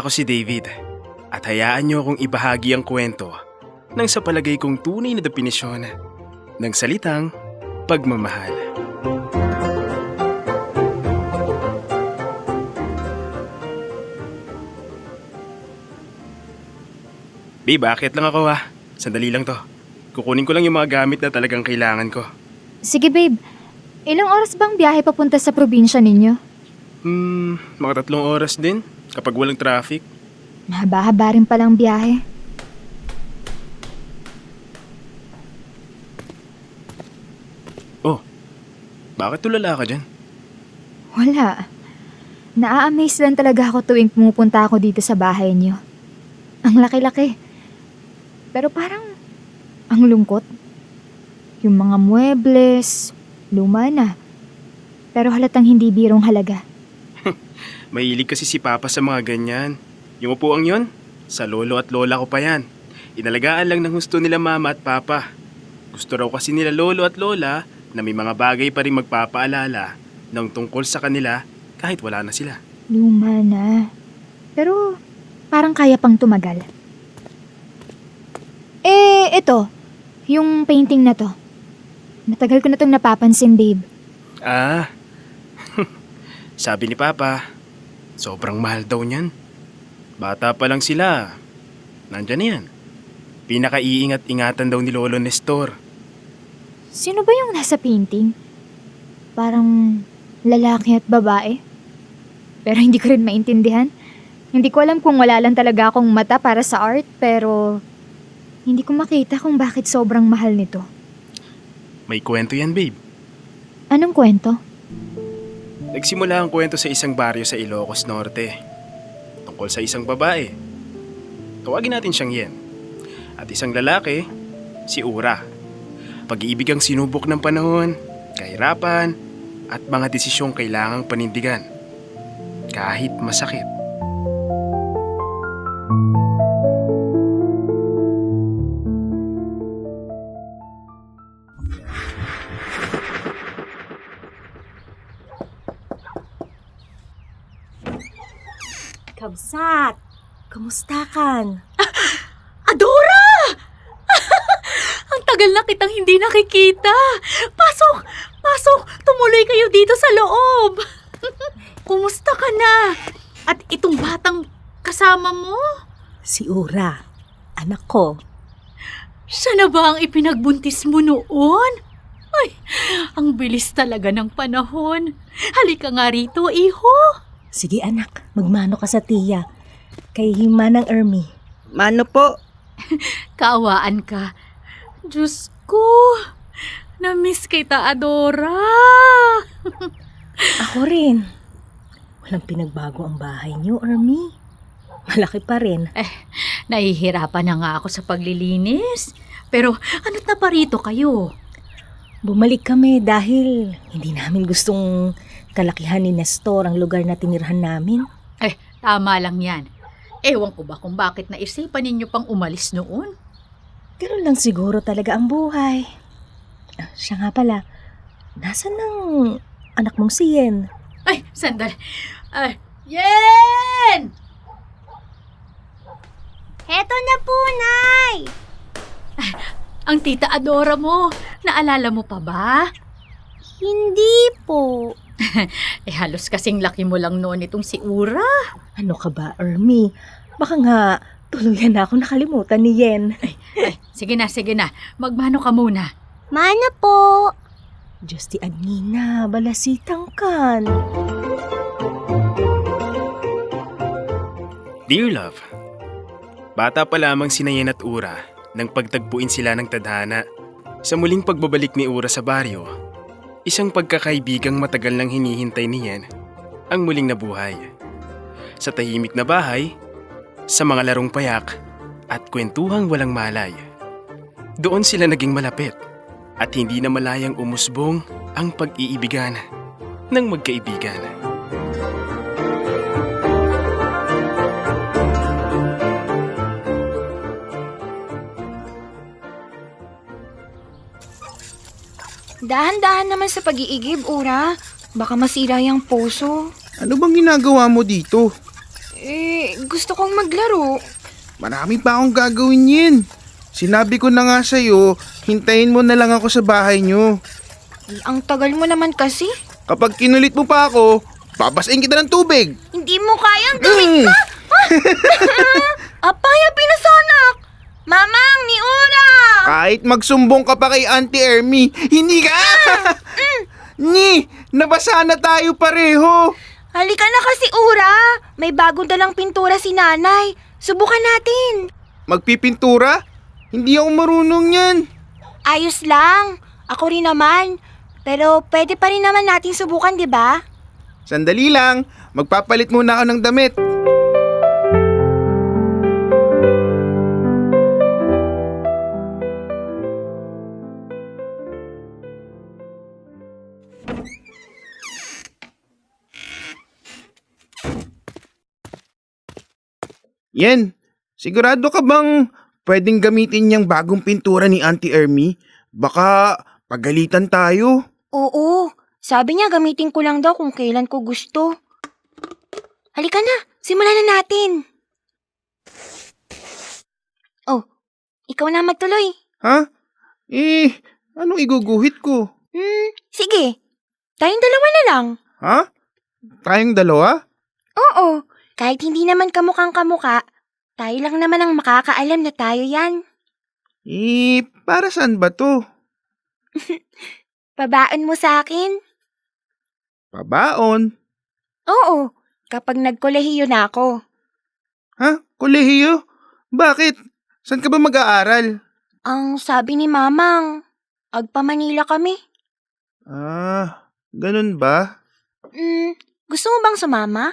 Ako si David at hayaan niyo akong ibahagi ang kwento ng sa palagay kong tunay na definisyon ng salitang pagmamahal. Babe, bakit lang ako ha? Sandali lang to. Kukunin ko lang yung mga gamit na talagang kailangan ko. Sige babe, ilang oras bang biyahe papunta sa probinsya ninyo? Mga 3 oras din kapag walang traffic. Mahaba-haba rin palang biyahe. Oh, bakit tulala ka dyan? Wala. Naa-amaze lang talaga ako tuwing pumupunta ako dito sa bahay niyo. Ang laki-laki. Pero parang ang lungkot. Yung mga muebles, luma na. Pero halatang hindi birong halaga. Mahilig kasi si Papa sa mga ganyan. Yung upuang yon, sa lolo at lola ko pa yan. Inalagaan lang ng gusto nila Mama at Papa. Gusto raw kasi nila lolo at lola na may mga bagay pa rin magpapaalala ng tungkol sa kanila kahit wala na sila. Luma na. Pero parang kaya pang tumagal. Ito. Yung painting na to. Matagal ko na itong napapansin, babe. Ah, sabi ni Papa, sobrang mahal daw niyan. Bata pa lang sila. Nandyan na yan. Pinaka-iingat-ingatan daw ni Lolo Nestor. Sino ba yung nasa painting? Parang lalaki at babae. Pero hindi ko rin maintindihan. Hindi ko alam kung wala lang talaga akong mata para sa art, pero hindi ko makita kung bakit sobrang mahal nito. May kwento yan, babe. Anong kwento? Nagsimula ang kwento sa isang baryo sa Ilocos Norte. Tungkol sa isang babae. Tawagin natin siyang Yen. At isang lalaki, si Ura. Pag-iibig ang sinubok ng panahon, kahirapan, at mga desisyong kailangang panindigan. Kahit masakit. Kabsat, kamusta kan? Adora! Ang tagal na kitang hindi nakikita. Pasok! Pasok! Tumuloy kayo dito sa loob. Kumusta ka na? At itong batang kasama mo? Si Ura, anak ko. Siya na ba ang ipinagbuntis mo noon? Ay, ang bilis talaga ng panahon. Halika nga rito, iho. Sige anak, magmano ka sa tiya. Kay Manang Ermi. Mano po? Kaawaan ka. Diyos ko, na-miss kita, Adora. Ako rin. Walang pinagbago ang bahay niyo, Ermi. Malaki pa rin. Nahihirapan na nga ako sa paglilinis. Pero ano't na pa rito kayo? Bumalik kami dahil hindi namin gustong kalakihan ni Nestor ang lugar na tinirhan namin. Tama lang yan. Ewan ko ba kung bakit naisipan ninyo pang umalis noon? Ganun lang siguro talaga ang buhay. Siya nga pala, nasan ang anak mong si Yen? Ay, sandali. Yen! Heto na po, Nay! Ang tita Adora mo, naalala mo pa ba? Hindi po. Halos kasing laki mo lang noon itong si Ura. Ano ka ba, Ermi? Baka nga tuluyan na ako nakalimutan ni Yen. Sige na. Magmano ka muna. Mana po. Diyos ti Agnina, balasitang kan. Dear Love, bata pa lamang si Yen at Ura nang pagtagpuin sila ng tadhana. Sa muling pagbabalik ni Ura sa baryo, isang pagkakaibigang matagal nang hinihintay ni Yen ang muling nabuhay. Sa tahimik na bahay, sa mga larong payak at kwentuhang walang malay. Doon sila naging malapit at hindi na malayang umusbong ang pag-iibigan ng magkaibigan. Dahan-dahan naman sa pag-iigib, Ura. Baka masira yung puso. Ano bang ginagawa mo dito? Gusto kong maglaro. Marami pa akong gagawin yin. Sinabi ko na nga sa'yo, hintayin mo na lang ako sa bahay nyo. Ang tagal mo naman kasi. Kapag kinulit mo pa ako, babasain kita ng tubig. Hindi mo kayang Mm. Apaya pinasanak! Mamang ni Ura! Kahit magsumbong ka pa kay Auntie Ermi, hindi ka! Ni, nabasa na tayo pareho. Halika na kasi, Ura. May bagong dalang pintura si nanay. Subukan natin. Magpipintura? Hindi ako marunong yan. Ayos lang. Ako rin naman. Pero pwede pa rin naman natin subukan, di ba? Sandali lang, magpapalit muna ako ng damit. Yen, sigurado ka bang pwedeng gamitin niyang bagong pintura ni Auntie Ermi? Baka pagalitan tayo. Oo. Sabi niya gamitin ko lang daw kung kailan ko gusto. Halika na. Simulan na natin. Oh, ikaw na magtuloy. Ha? Anong iguguhit ko? Sige. Tayong dalawa na lang. Ha? Tayong dalawa? Oo. Kahit hindi naman kamukhang kamuka, tayo lang naman ang makakaalam na tayo yan. Para saan ba to? Pabaon mo sa akin? Pabaon? Oo. Kapag nagkolehiyo na ako. Ha? Kolehiyo? Bakit? Saan ka ba mag-aaral? Ang sabi ni Mamang, agpa-Manila kami. Ganun ba? Gusto mo bang sumama?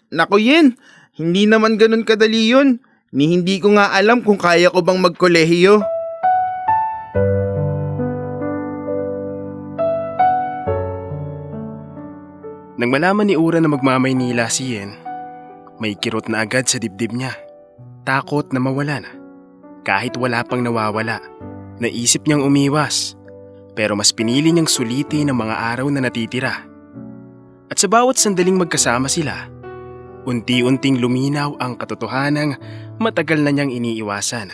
Naku Yen, hindi naman ganun kadali yun. Ni hindi ko nga alam kung kaya ko bang magkolehiyo. Nang malaman ni Ura na magmamaynila si Yen, may kirot na agad sa dibdib niya. Takot na mawala na. Kahit wala pang nawawala, naisip niyang umiwas. Pero mas pinili niyang sulitin ang mga araw na natitira. At sa bawat sandaling magkasama sila, unti-unting luminaw ang katotohanang matagal na niyang iniiwasan.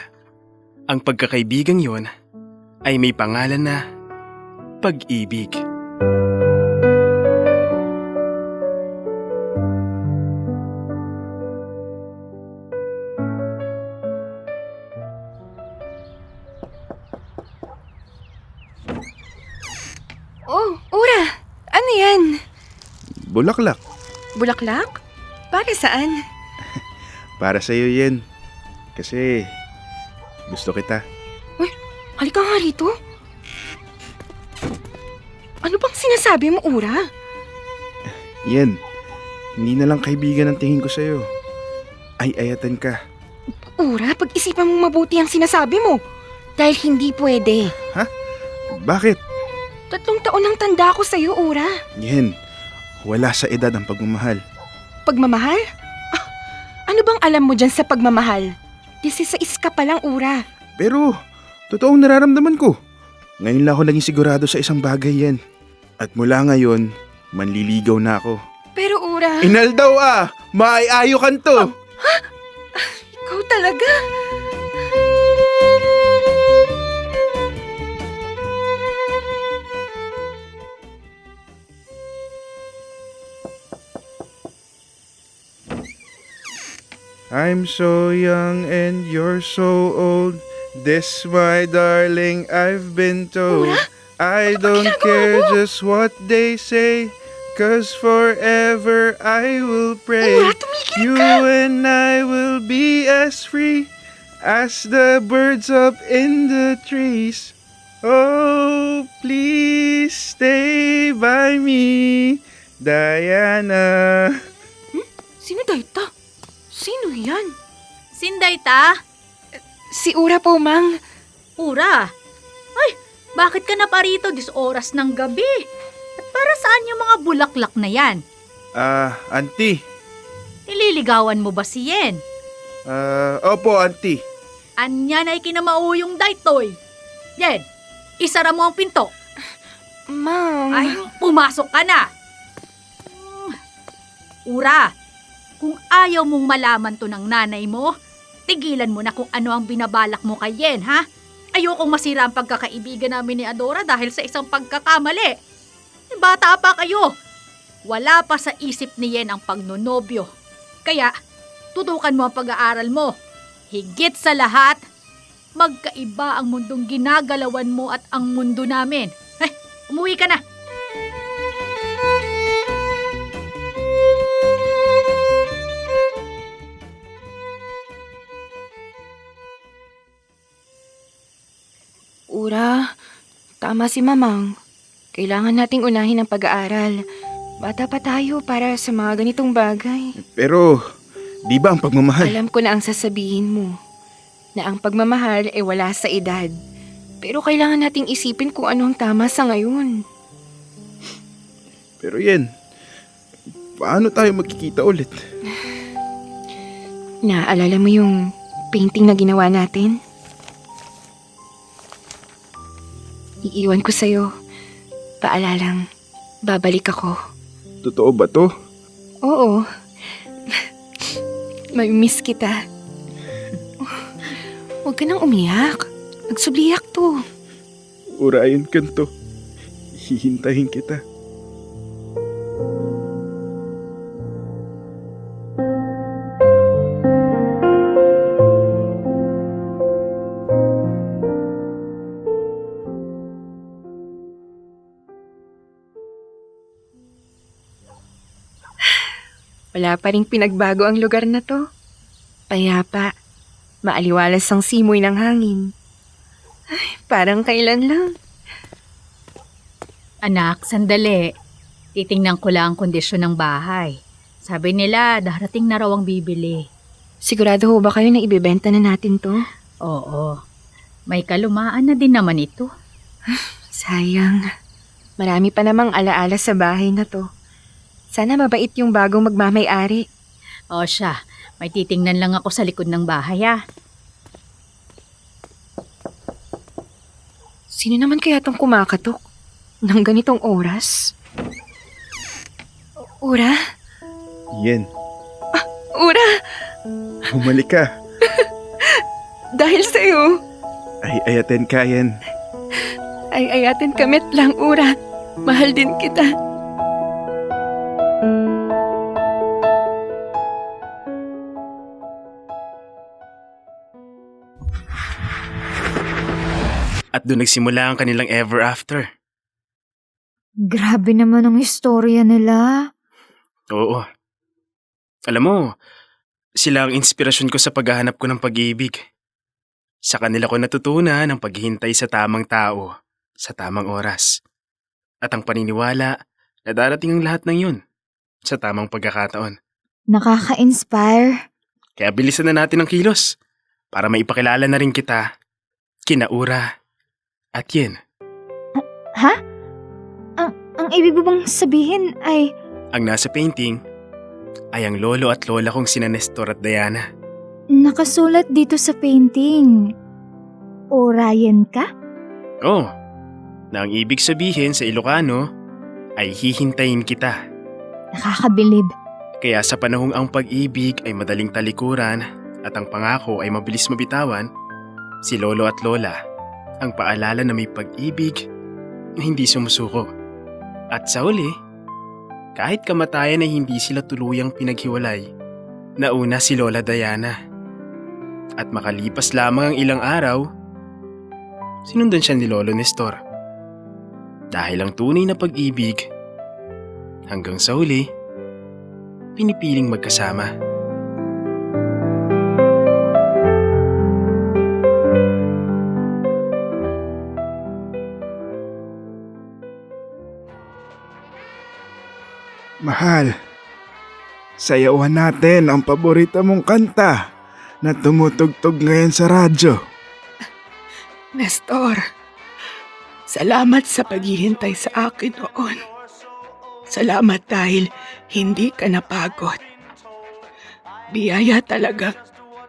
Ang pagkakaibigang yon ay may pangalan na pag-ibig. Oh, Ura! Ano yan? Bulaklak. Bulaklak? Para saan? Para sa'yo Yen. Kasi gusto kita. Halika nga rito. Ano bang sinasabi mo, Ura? Yen, hindi na lang kaibigan ang tingin ko sa'yo. Ay ayatan ka. Ura, pag-isipan mong mabuti ang sinasabi mo. Dahil hindi pwede. Bakit? 3 taon ang tanda ko sa'yo, Ura. Yen, wala sa edad ang pagmamahal. Pagmamahal? Ano bang alam mo dyan sa pagmamahal? 16 ka pa lang, Ura. Pero, totoong nararamdaman ko. Ngayon lang ako naging sigurado sa isang bagay yan. At mula ngayon, manliligaw na ako. Pero, Ura, Inal daw Maaayokan to! ikaw talaga. I'm so young and you're so old. This, my darling, I've been told. I don't care just what they say, 'cause forever I will pray. Ura, tumigil You ka! and I will be as free as the birds up in the trees. Oh, please stay by me, Diana. Sino Dayta? Sino yan? Sindayta? Si Ura po, Mang. Ura? Ay, bakit ka na pa rito 10 oras ng gabi? At para saan yung mga bulaklak na yan? Auntie. Nililigawan mo ba si Yen? Opo, auntie. Anya na ikinamauyong daytoy. Yen, isara mo ang pinto. Mang. Ay, pumasok ka na. Ura, Kung ayaw mong malaman to ng nanay mo, tigilan mo na kung ano ang binabalak mo kay Yen, ha? Ayokong masira ang pagkakaibigan namin ni Adora dahil sa isang pagkakamali. Bata pa kayo. Wala pa sa isip ni Yen ang pagnonobyo. Kaya, tutukan mo ang pag-aaral mo. Higit sa lahat, magkaiba ang mundong ginagalawan mo at ang mundo namin. Umuwi ka na. Ura, tama si Mamang. Kailangan nating unahin ang pag-aaral. Bata pa tayo para sa mga ganitong bagay. Pero, di ba ang pagmamahal? Alam ko na ang sasabihin mo. Na ang pagmamahal ay wala sa edad. Pero kailangan nating isipin kung ano ang tama sa ngayon. Pero Yen, paano tayo magkikita ulit? Naalala mo yung painting na ginawa natin? Iiwan ko sa'yo. Paalalang, babalik ako. Totoo ba to? Oo. May-miss kita. Huwag ka nang umiyak. Nagsubliyak to. Urayan kanto. Hihintayin kita. Wala pa ring pinagbago ang lugar na to. Payapa. Maaliwalas ang simoy ng hangin. Ay, parang kailan lang. Anak, sandali. Titingnan ko lang ang kondisyon ng bahay. Sabi nila, darating na raw ang bibili. Sigurado ho ba kayo na ibebenta na natin to? Oo. May kalumaan na din naman ito. Sayang. Marami pa namang alaala sa bahay na to. Sana mabait yung bagong magmamay-ari. O siya, may titingnan lang ako sa likod ng bahay, ha? Sino naman kaya tong kumakatok? Nang ganitong oras? Ura? Yen, Ura! bumalik ka. Dahil sa'yo. Ay, ayaten ka, Yen. Ay ayatin kamit lang, Ura. Mahal din kita. At doon nagsimula ang kanilang ever after. Grabe naman ang istorya nila. Oo. Alam mo, sila ang inspirasyon ko sa paghahanap ko ng pag-ibig. Sa kanila ko natutunan ang paghihintay sa tamang tao, sa tamang oras. At ang paniniwala na darating ang lahat ng yun sa tamang pagkakataon. Nakaka-inspire. Kaya bilisan na natin ang kilos para maipakilala na rin kita, kina Ura at Yen. Ha? Ang ibig mo bang sabihin ay... Ang nasa painting ay ang lolo at lola kong sina Nestor at Diana. Nakasulat dito sa painting. Orion ka? Oo, na ang ibig sabihin sa Ilocano ay hihintayin kita. Nakakabilib. Kaya sa panahong ang pag-ibig ay madaling talikuran at ang pangako ay mabilis mabitawan, si lolo at lola ang paalala na may pag-ibig na hindi sumusuko. At sa huli, kahit kamatayan ay hindi sila tuluyang pinaghiwalay, nauna si Lola Diana. At makalipas lamang ang ilang araw, sinundan siya ni Lolo Nestor. Dahil ang tunay na pag-ibig, hanggang sa huli, pinipiling magkasama. Mahal, sayawan natin ang paborito mong kanta na tumutugtog ngayon sa radyo. Nestor, salamat sa paghihintay sa akin noon. Salamat dahil hindi ka napagod. Biyaya talaga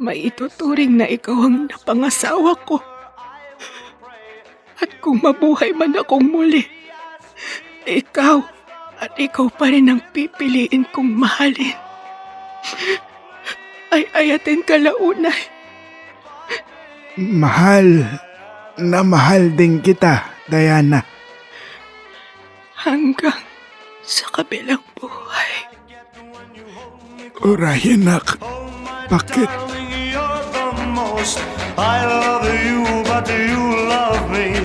maituturing na ikaw ang napangasawa ko. At kung mabuhay man akong muli, ikaw at ikaw pa rin ang pipiliin kong mahalin. ay ayatin kalaunay. Mahal na mahal din kita, Diana. Hanggang sa kabilang buhay. Orayanak, bakit? You're the most. I love you, but do you love me?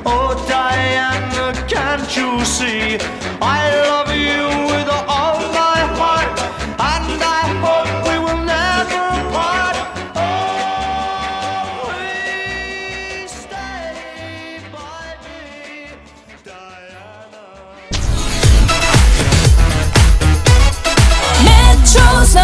Oh, Diana, can't you see? I love you with all my heart, and I hope we will never part. Oh, please stay by me, Diana. Metro's